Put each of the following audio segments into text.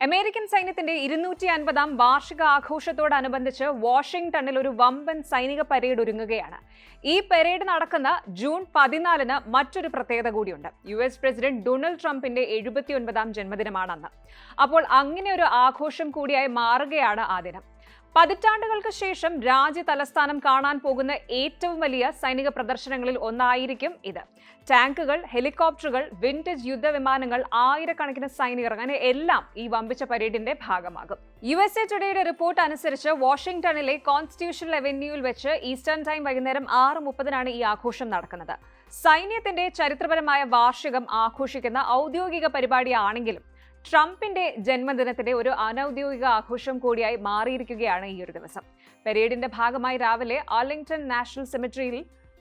American സൈന്യത്തിന്റെ 250-ാം വാർഷിക ആഘോഷത്തോടനുബന്ധിച്ച് വാഷിംഗ്ടണിൽ ഒരു വമ്പൻ സൈനിക പരേഡ് ഒരുങ്ങുകയാണ്. ഈ പരേഡ് നടക്കുന്ന ജൂൺ 14-ന് മറ്റൊരു പ്രത്യേകത കൂടിയുണ്ട്. US പ്രസിഡന്റ് ഡൊണാൾഡ് ട്രംപിന്റെ 79-ാം ജന്മദിനമാണ് അന്ന്. അപ്പോൾ അങ്ങനെ ഒരു ആഘോഷം കൂടിയായി മാറുകയാണ് ആ ദിനം. പതിറ്റാണ്ടുകൾക്ക് ശേഷം രാജ്യ തലസ്ഥാനം കാണാൻ പോകുന്ന ഏറ്റവും വലിയ സൈനിക പ്രദർശനങ്ങളിൽ ഒന്നായിരിക്കും ഇത്. ടാങ്കുകൾ, ഹെലികോപ്റ്ററുകൾ, വിന്റേജ് യുദ്ധവിമാനങ്ങൾ, ആയിരക്കണക്കിന് സൈനികർ, അങ്ങനെ എല്ലാം ഈ വമ്പിച്ച പരേഡിന്റെ ഭാഗമാകും. USA ടുഡേയുടെ റിപ്പോർട്ട് അനുസരിച്ച് വാഷിംഗ്ടണിലെ കോൺസ്റ്റിറ്റ്യൂഷണൽ അവന്യൂവിൽ വെച്ച് ഈസ്റ്റേൺ ടൈം വൈകുന്നേരം 6:30-നാണ് ഈ ആഘോഷം നടക്കുന്നത്. സൈന്യത്തിന്റെ ചരിത്രപരമായ വാർഷികം ആഘോഷിക്കുന്ന ഔദ്യോഗിക പരിപാടിയാണെങ്കിലും ട്രംപിന്റെ ജന്മദിനത്തിന്റെ ഒരു അനൌദ്യോഗിക ആഘോഷം കൂടിയായി മാറിയിരിക്കുകയാണ് ഈ ഒരു ദിവസം. പരേഡിന്റെ ഭാഗമായി രാവിലെ ആർലിംഗ്ടൺ നാഷണൽ സെമിട്രിയിൽ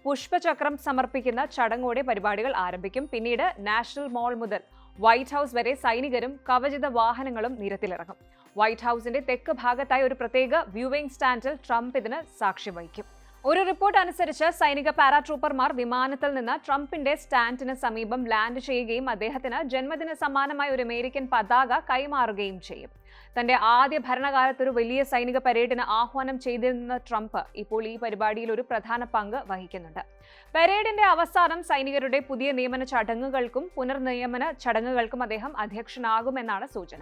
പുഷ്പചക്രം സമർപ്പിക്കുന്ന ചടങ്ങോടെ പരിപാടികൾ ആരംഭിക്കും. പിന്നീട് നാഷണൽ മാൾ മുതൽ വൈറ്റ് ഹൌസ് വരെ സൈനികരും കവചിത വാഹനങ്ങളും നിരത്തിലിറങ്ങും. വൈറ്റ് ഹൌസിന്റെ തെക്ക് ഭാഗത്തായി ഒരു പ്രത്യേക വ്യൂവിംഗ് സ്റ്റാൻഡിൽ ട്രംപ് ഇതിന് സാക്ഷ്യം വഹിക്കും. ഒരു റിപ്പോർട്ട് അനുസരിച്ച് സൈനിക പാരാട്രൂപ്പർമാർ വിമാനത്തിൽ നിന്ന് ട്രംപിന്റെ സ്റ്റാൻഡിന് സമീപം ലാൻഡ് ചെയ്യുകയും അദ്ദേഹത്തിന് ജന്മദിന സമ്മാനമായ ഒരു അമേരിക്കൻ പതാക കൈമാറുകയും ചെയ്യും. തന്റെ ആദ്യ ഭരണകാലത്ത് ഒരു വലിയ സൈനിക പരേഡിന് ആഹ്വാനം ചെയ്തിരുന്ന ട്രംപ് ഇപ്പോൾ ഈ പരിപാടിയിൽ ഒരു പ്രധാന പങ്ക് വഹിക്കുന്നുണ്ട്. പരേഡിന്റെ അവസാനം സൈനികരുടെ പുതിയ നിയമന ചടങ്ങുകൾക്കും പുനർനിയമന ചടങ്ങുകൾക്കും അദ്ദേഹം അധ്യക്ഷനാകുമെന്നാണ് സൂചന.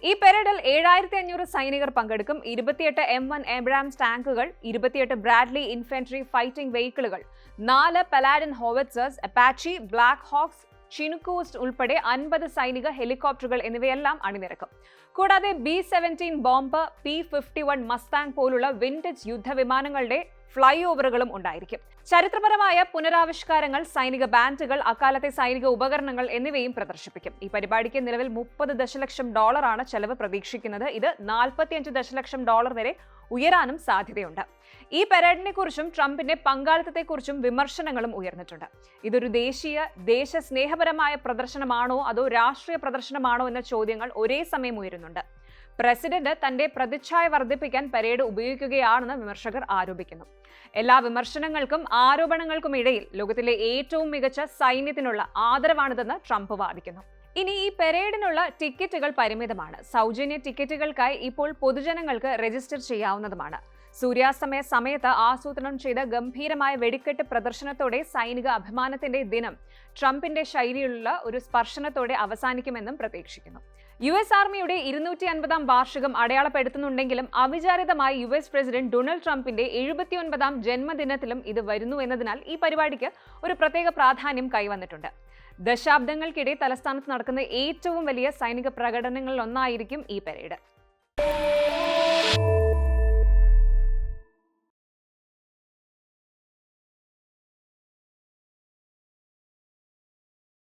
ഈ പരേഡിൽ 7500 സൈനികർ പങ്കെടുക്കും. 28 M1 എബ്രാംസ് ടാങ്കുകൾ, 28 ബ്രാഡ്ലി ഇൻഫൻട്രി ഫൈറ്റിംഗ് വെഹിക്കിളുകൾ, 4 Paladin howitzers, Apache, black hawks, ചിനുക്കൂസ്റ്റ് ഉൾപ്പെടെ 50 സൈനിക ഹെലികോപ്റ്ററുകൾ എന്നിവയെല്ലാം അണിനിരക്കും. കൂടാതെ B-17 ബോംബ്, P-51 മസ്താങ് പോലുള്ള വിന്റേജ് യുദ്ധവിമാനങ്ങളുടെ ഫ്ലൈ ഓവറുകളും ഉണ്ടായിരിക്കും. ചരിത്രപരമായ പുനരാവിഷ്കാരങ്ങൾ, സൈനിക ബാൻഡുകൾ, അക്കാലത്തെ സൈനിക ഉപകരണങ്ങൾ എന്നിവയും പ്രദർശിപ്പിക്കും. ഈ പരിപാടിക്ക് നിലവിൽ $30 ദശലക്ഷം ചെലവ് പ്രതീക്ഷിക്കുന്നത്. ഇത് $45 ദശലക്ഷം വരെ ഉയരാനും സാധ്യതയുണ്ട്. ഈ പരേഡിനെ കുറിച്ചും ട്രംപിന്റെ പങ്കാളിത്തത്തെക്കുറിച്ചും വിമർശനങ്ങളും ഉയർന്നിട്ടുണ്ട്. ഇതൊരു ദേശസ്നേഹപരമായ പ്രദർശനമാണോ അതോ രാഷ്ട്രീയ പ്രദർശനമാണോ എന്ന ചോദ്യങ്ങൾ ഒരേ സമയം ഉയരുന്നുണ്ട്. പ്രസിഡന്റ് തന്റെ പ്രതിച്ഛായ വർദ്ധിപ്പിക്കാൻ പരേഡ് ഉപയോഗിക്കുകയാണെന്ന് വിമർശകർ ആരോപിക്കുന്നു. എല്ലാ വിമർശനങ്ങൾക്കും ആരോപണങ്ങൾക്കും ഇടയിൽ ലോകത്തിലെ ഏറ്റവും മികച്ച സൈന്യത്തിനുള്ള ആദരവാണിതെന്ന് ട്രംപ് വാദിക്കുന്നു. ഇനി ഈ പരേഡിനുള്ള ടിക്കറ്റുകൾ പരിമിതമാണ്. സൗജന്യ ടിക്കറ്റുകൾക്കായി ഇപ്പോൾ പൊതുജനങ്ങൾക്ക് രജിസ്റ്റർ ചെയ്യാവുന്നതുമാണ്. സൂര്യാസ്തമയ സമയത്ത് ആസൂത്രണം ചെയ്ത ഗംഭീരമായ വെടിക്കെട്ട് പ്രദർശനത്തോടെ സൈനിക അഭിമാനത്തിന്റെ ദിനം ട്രംപിന്റെ ശൈലിയിലുള്ള ഒരു സ്പർശനത്തോടെ അവസാനിക്കുമെന്നും പ്രതീക്ഷിക്കുന്നു. US ആർമിയുടെ 250-ാം വാർഷികം അടയാളപ്പെടുത്തുന്നുണ്ടെങ്കിലും അവിചാരിതമായി US പ്രസിഡന്റ് ഡൊണാൾഡ് ട്രംപിന്റെ 79-ാം ജന്മദിനത്തിലും ഇത് വരുന്നു എന്നതിനാൽ ഈ പരിപാടിക്ക് ഒരു പ്രത്യേക പ്രാധാന്യം കൈവന്നിട്ടുണ്ട്. ദശാബ്ദങ്ങൾക്കിടെ തലസ്ഥാനത്ത് നടക്കുന്ന ഏറ്റവും വലിയ സൈനിക പ്രകടനങ്ങളിലൊന്നായിരിക്കും ഈ പരേഡ്.